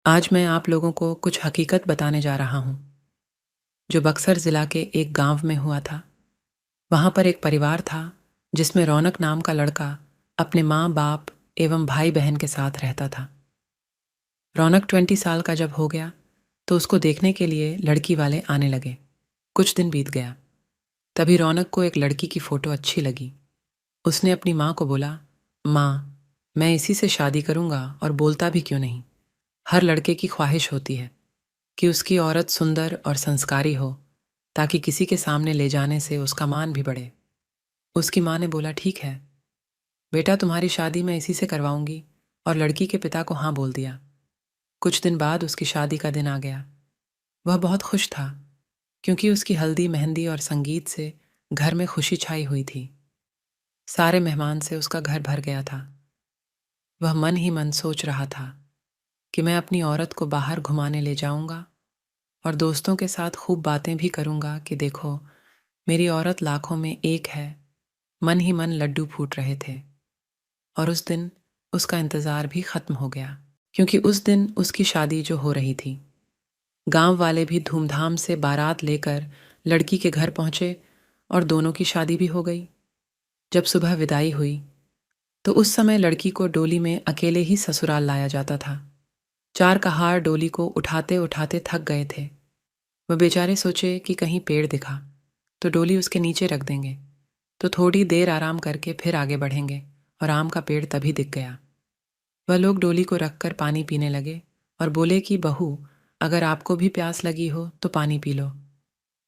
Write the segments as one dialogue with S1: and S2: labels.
S1: आज मैं आप लोगों को कुछ हकीकत बताने जा रहा हूँ जो बक्सर ज़िला के एक गांव में हुआ था। वहाँ पर एक परिवार था जिसमें रौनक नाम का लड़का अपने माँ बाप एवं भाई बहन के साथ रहता था। रौनक 20 साल का जब हो गया तो उसको देखने के लिए लड़की वाले आने लगे। कुछ दिन बीत गया, तभी रौनक को एक लड़की की फ़ोटो अच्छी लगी। उसने अपनी माँ को बोला, माँ, मैं इसी से शादी करूँगा और बोलता भी क्यों नहीं। हर लड़के की ख्वाहिश होती है कि उसकी औरत सुंदर और संस्कारी हो, ताकि किसी के सामने ले जाने से उसका मान भी बढ़े। उसकी माँ ने बोला, ठीक है बेटा, तुम्हारी शादी मैं इसी से करवाऊंगी, और लड़की के पिता को हाँ बोल दिया। कुछ दिन बाद उसकी शादी का दिन आ गया। वह बहुत खुश था क्योंकि उसकी हल्दी मेहंदी और संगीत से घर में खुशी छाई हुई थी। सारे मेहमान से उसका घर भर गया था। वह मन ही मन सोच रहा था कि मैं अपनी औरत को बाहर घुमाने ले जाऊंगा और दोस्तों के साथ खूब बातें भी करूंगा कि देखो, मेरी औरत लाखों में एक है। मन ही मन लड्डू फूट रहे थे। और उस दिन उसका इंतज़ार भी ख़त्म हो गया, क्योंकि उस दिन उसकी शादी जो हो रही थी। गांव वाले भी धूमधाम से बारात लेकर लड़की के घर पहुंचे और दोनों की शादी भी हो गई। जब सुबह विदाई हुई तो उस समय लड़की को डोली में अकेले ही ससुराल लाया जाता था। चार कहार डोली को उठाते उठाते थक गए थे। वह बेचारे सोचे कि कहीं पेड़ दिखा तो डोली उसके नीचे रख देंगे, तो थोड़ी देर आराम करके फिर आगे बढ़ेंगे, और आम का पेड़ तभी दिख गया। वह लोग डोली को रखकर पानी पीने लगे और बोले कि बहू, अगर आपको भी प्यास लगी हो तो पानी पी लो।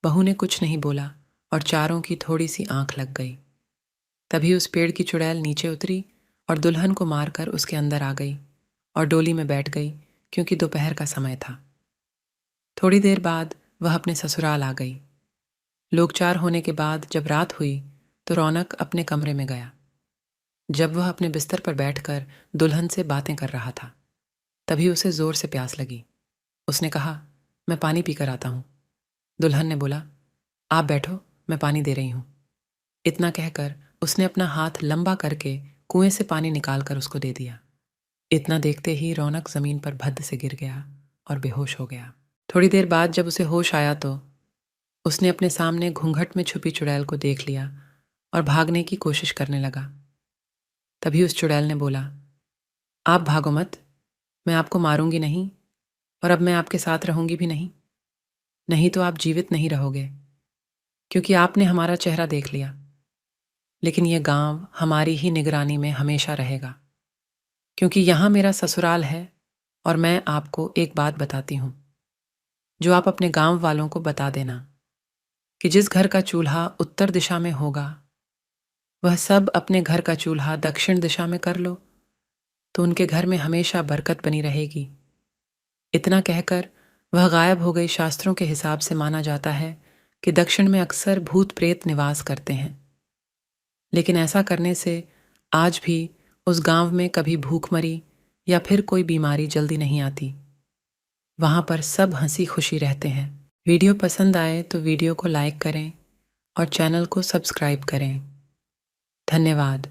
S1: बहू ने कुछ नहीं बोला और चारों की थोड़ी सी आंख लग गई। तभी उस पेड़ की चुड़ैल नीचे उतरी और दुल्हन को मारकर उसके अंदर आ गई और डोली में बैठ गई, क्योंकि दोपहर का समय था। थोड़ी देर बाद वह अपने ससुराल आ गई। लोग चार होने के बाद जब रात हुई तो रौनक अपने कमरे में गया। जब वह अपने बिस्तर पर बैठकर दुल्हन से बातें कर रहा था, तभी उसे जोर से प्यास लगी। उसने कहा, मैं पानी पीकर आता हूँ। दुल्हन ने बोला, आप बैठो, मैं पानी दे रही हूँ। इतना कहकर उसने अपना हाथ लंबा करके कुएं से पानी निकालकर उसको दे दिया। इतना देखते ही रौनक जमीन पर भद्द से गिर गया और बेहोश हो गया। थोड़ी देर बाद जब उसे होश आया तो उसने अपने सामने घूंघट में छुपी चुड़ैल को देख लिया और भागने की कोशिश करने लगा। तभी उस चुड़ैल ने बोला, आप भागो मत, मैं आपको मारूंगी नहीं, और अब मैं आपके साथ रहूंगी भी नहीं। नहीं तो आप जीवित नहीं रहोगे, क्योंकि आपने हमारा चेहरा देख लिया। लेकिन यह गांव हमारी ही निगरानी में हमेशा रहेगा, क्योंकि यहाँ मेरा ससुराल है। और मैं आपको एक बात बताती हूँ जो आप अपने गांव वालों को बता देना, कि जिस घर का चूल्हा उत्तर दिशा में होगा वह सब अपने घर का चूल्हा दक्षिण दिशा में कर लो, तो उनके घर में हमेशा बरकत बनी रहेगी। इतना कहकर वह गायब हो गई। शास्त्रों के हिसाब से माना जाता है कि दक्षिण में अक्सर भूत प्रेत निवास करते हैं, लेकिन ऐसा करने से आज भी उस गांव में कभी भूखमरी या फिर कोई बीमारी जल्दी नहीं आती। वहां पर सब हंसी खुशी रहते हैं। वीडियो पसंद आए तो वीडियो को लाइक करें और चैनल को सब्सक्राइब करें। धन्यवाद।